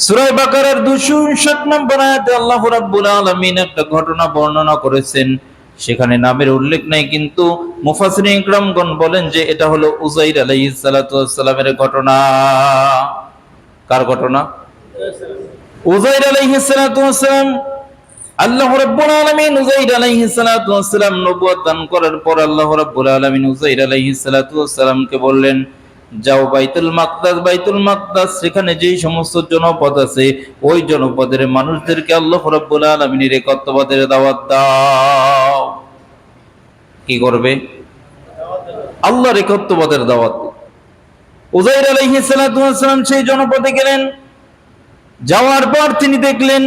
সূরা বাকারার 259 নম্বর আয়াতে আল্লাহ রাব্বুল আলামিন একটা ঘটনা বর্ণনা করেছেন। সেখানে নামের উল্লেখ নাই, কিন্তু মুফাসসিরিন ইকরামগণ বলেন যে এটা হলো উযাইর আলাইহিস সালাতু ওয়াস সালামের ঘটনা। কার ঘটনা? উযাইর আলাইহিস সালাতু ওয়াস সালাম। আল্লাহ রাব্বুল আলামিন উযাইর আলাইহিস সালাতু ওয়াস সালাম নবুয়ত দান করার পর আল্লাহ রাব্বুল আলামিন উযাইর আলাইহিস সালাতু ওয়াস সালামকে বললেন, যাও বাইতুল মাকদাস সেখানে যেই সমস্ত জনপদ আছে ওই জনপদের মানুষদেরকে আল্লাহ রাব্বুল আলামিনের একত্ববাদের দাওয়াত দাও। কি করবে? আল্লাহর একত্ববাদের দাওয়াত। উযাইর আলাইহিস সালাতু ওয়াস সালাম সেই জনপদে গেলেন। যাওয়ার পর তিনি দেখলেন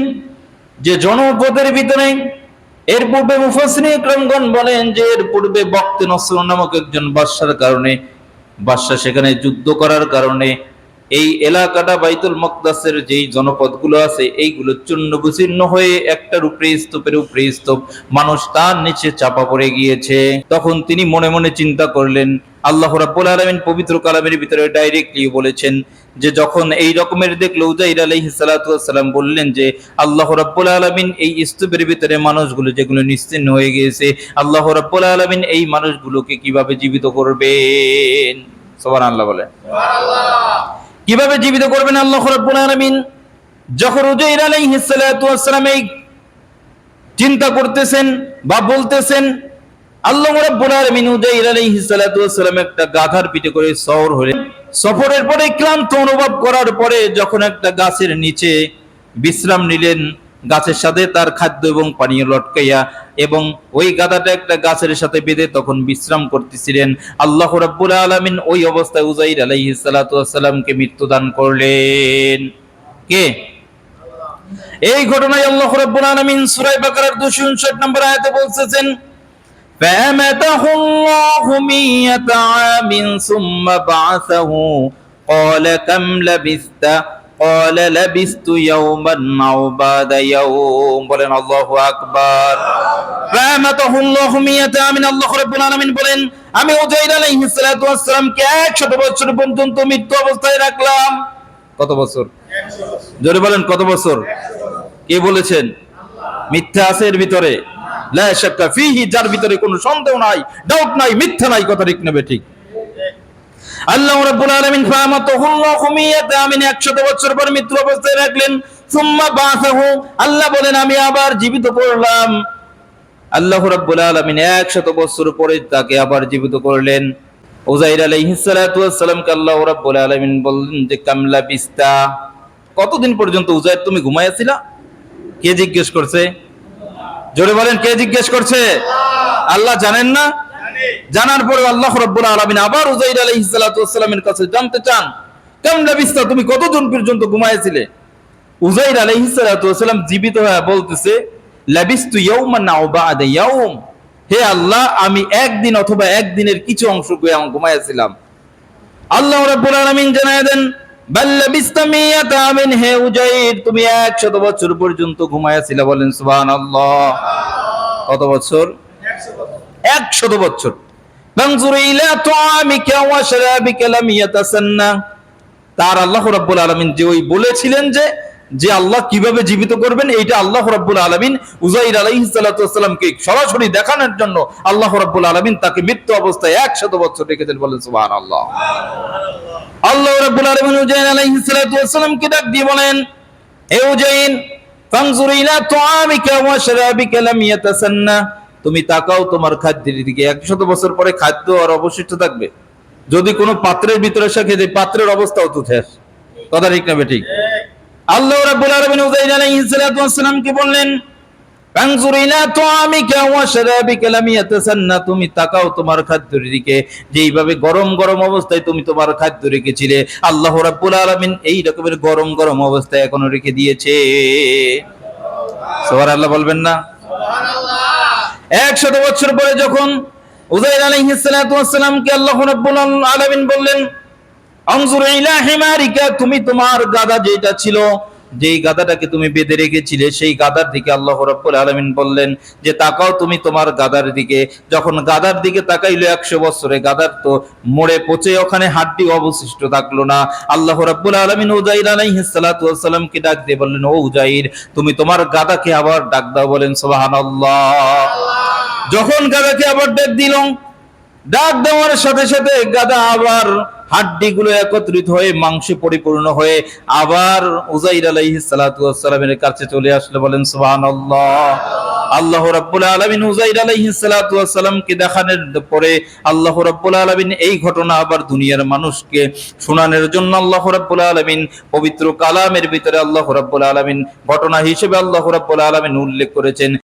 যে জনপদের ভিতরে, এর পূর্বে মুফাসসিরিন ইকরামগণ বলেন যে এর পূর্বে বক্তে নসর নামক একজন বাদশার কারণে, বাদশা সেখানে যুদ্ধ করার কারণে এই এলাকাটা বাইতুল মাকদাসের যেই জনপদগুলো আছে এইগুলো চূর্ণ বিচূর্ণ হয়ে একটার উপরে স্তূপের উপরে স্তূপ, মানুষ তার নিচে চাপা পড়ে গিয়েছে। তখন তিনি মনে মনে চিন্তা করলেন, আল্লাহ রাব্বুল আলামিন পবিত্র কালামের ভিতরে ডাইরেক্টলি বলেছেন যে যখন এই রকমের দেখলো উযাইর আলাইহিস সালাতু ওয়াস সালাম বললেন যে আল্লাহ রাব্বুল আলামিন এই স্তূপের ভিতরে মানুষগুলো যেগুলো নিশ্চিহ্ন হয়ে গিয়েছে, আল্লাহ রাব্বুল আলামিন এই মানুষগুলোকে কিভাবে জীবিত করবেন। সুবহানাল্লাহ বলে। কিভাবে জীবিত করবেন আল্লাহ রাব্বুল আলামিন? যখন উযাইর আলাইহিস সালাতু ওয়াস সালাম এই চিন্তা করতেছেন বা বলতেছেন, আল্লাহ রাব্বুল আলামিন উযাইর আলাইহিস সালাতু ওয়াস সালাম একটা গাধার পিঠে করে সওর হলেন। সফরের পরে ক্লান্ত অনুভব করার পরে যখন একটা গাছের নিচে বিশ্রাম নিলেন, গাছের সাথে তার খাদ্য এবং পানীয় লটকাইয়া, এবং ওই গাধাটা একটা গাছের সাথে বেঁধে তখন বিশ্রাম করতেছিলেন, আল্লাহ রাব্বুল আলামিন ওই অবস্থায় উযাইর আলাইহিস সালাতু ওয়াস সালামকে মৃত্যু দান করলেন। কে? এই ঘটনায় আল্লাহ রাব্বুল আলামিন সূরা বাকারার 259 নম্বর আয়াতে বলতেছেন, فَأَمَاتَهُ اللَّهُ مِائَةَ عَامٍ ثُمَّ بَعَثَهُ قَالَ كَمْ لَبِثْتَ قَالَ لَبِثْتُ يَوْمًا أَوْ بَعْضَ يَوْمٍ। বলেন আল্লাহু আকবার। فَأَمَاتَهُ اللَّهُ مِائَةَ عَامٍ, আল্লাহ রাব্বুল আলামিন বলেন আমি উযাইর আলাইহিস সালাতু ওয়াস সালামকে 100 বছর পর্যন্ত মৃত্যু অবস্থায় রাখলাম। কত বছর? 100 বছর। জোরে বলেন কত বছর? কে বলেছেন? মিথ্যা আছে এর ভিতরে? লা শাক্কা ফীহি, যার ভিতরে কোনো সন্দেহ নাই, ডাউট নাই, মিথ্যা নাই, কথা ঠিক নেবে ঠিক। আল্লাহ রাব্বুল আলামিন ফামাতাহুল্লাহু মিয়াতা আমিন, 100 বছর পর মৃত্যু অবস্থায় রাখলেন। সুম্মা বাসাহু, আল্লাহ বলেন আমি আবার জীবিত করলাম। আল্লাহ রাব্বুল আলামিন 100 বছর পরে তাকে আবার জীবিত করলেন। উযাইর আলাইহিস সালাতু ওয়াস সালামকে আল্লাহ রাব্বুল আলামিন বললেন যে কামলা বিস্তা, কতদিন পর্যন্ত উযাইর তুমি ঘুমাইয়াছিলা? কে জিজ্ঞেস করছে? জোরে বলেন কে জিজ্ঞেস করছে? আল্লাহ জানেন না? জানার পরে আল্লাহ রাব্বুল আলামিন আবার উযাইর আলাইহিস সালাতু ওয়াস সালামের কাছে জানতে চান, কামলা বিস্তা, তুমি কতদিন পর্যন্ত ঘুমাইছিলে? উযাইর আলাইহিস সালাতু ওয়াস সালাম জীবিত হয়ে বলতেছে, লাবিস্তু ইয়াওমান আও বা'দা ইয়াওম, হে আল্লাহ আমি একদিন অথবা একদিনের কিছু অংশ ঘুমাইছিলাম। আল্লাহ রাব্বুল আলামিন জানায় দেন, বাল লাবিস্তা মিয়াতা আমিন, হে উযাইর তুমি 100 বছর পর্যন্ত ঘুমাইছিলা। বলেন সুবহানাল্লাহ। কত বছর? 100 বছর। বানজুর ইলা তুআমিকা ওয়া শারাবিকা লাম ইয়াতাসান্না, তার আল্লাহ রাব্বুল আলামিন যে ওই বলেছিলেন যে আল্লাহ কিভাবে জীবিত করবেন, এইটা আল্লাহ রাব্বুল আলামিন উযাইর আলাইহিস সালাতু ওয়াস সালামকে সরাসরি দেখানোর জন্য আল্লাহ রাব্বুল আলামিন তাকে মৃত্যু অবস্থায় 100 বছর রেখেছেন। বলেন সুবহানাল্লাহ। আল্লাহ রাব্বুল আলামিন উযাইর আলাইহিস সালাতু ওয়াস সালামকে ডাক দিয়ে বলেন, হে উযাইর ফানজুর ইলা তুআমিকা ওয়া শারাবিকা লাম ইয়াতাসান্না, তুমি তাকাও তোমার খাদ্যের দিকে, 100 বছর পরে খাদ্য আর অবশিষ্ট থাকবে। যদি কোনো পাত্রের ভিতরে রাখে যে পাত্রের অবস্থাও তো শেষ, কথা ঠিক না ঠিক? আল্লাহ রাব্বুল আলামিন উযাইর আলাইহিস সালাতু ওয়াস সালামকে বললেন, ফানজুর ইলা তুআমিকা ওয়া শারাবিকা লাম ইয়াতাসান্না, তুমি তাকাও তোমার খাদ্যের দিকে, যেইভাবে গরম গরম অবস্থায় তুমি তোমার খাদ্য রেখেছিলে, আল্লাহ রাব্বুল আলামিন এই রকমের গরম গরম অবস্থায় এখনো রেখে দিয়েছে। সুবহানাল্লাহ বলবেন না? সুবহানাল্লাহ। 100 বছর পরে যখন উযাইর আলাইহিস সালাতু ওয়াস সালামকে আল্লাহ রাব্বুল আলামিন বললেন, আনজুর ইলা হিমারিকা, তুমি তোমার গাধা যেটা ছিল যেই গাধাটাকে তুমি বেঁধে রেখেছিলে সেই গাধার দিকে আল্লাহ রাব্বুল আলামিন বললেন যে তাকাও তুমি তোমার গাধার দিকে। যখন গাধার দিকে তাকাইলো 100 বছরে গাধার তো মরে পচে ওখানে হাড্ডি অবশিষ্ট থাকলো না। আল্লাহ রাব্বুল আলামিন উযাইর আলাইহিস সালাতু ওয়াস সালামকে ডাক দিয়ে বললেন, ও উযাইর, তুমি তোমার গাধাকে আবার ডাক দাও। বলেন সুবহানাল্লাহ। যখন গাধাকে আবার ডাক দিল, ডাক দেওয়ার সাথে সাথে গাধা আবার হাড্ডিগুলো একত্রিত হয়ে মাংসে পরিপূর্ণ হয়ে আবার উযাইর আলাইহিস সালাতু ওয়াস সালামের কাছে চলে আসলো। বলেন সুবহানাল্লাহ। আল্লাহ রাব্বুল আলামিন উযাইর আলাইহিস সালাতু ওয়াস সালামকে দেখানোর পরে আল্লাহ রাব্বুল আলামিন এই ঘটনা আবার দুনিয়ার মানুষকে শোনানোর জন্য আল্লাহ রাব্বুল আলামিন পবিত্র কালামের ভিতরে আল্লাহ রাব্বুল আলামিন ঘটনা হিসেবে আল্লাহ রাব্বুল আলামিন উল্লেখ করেছেন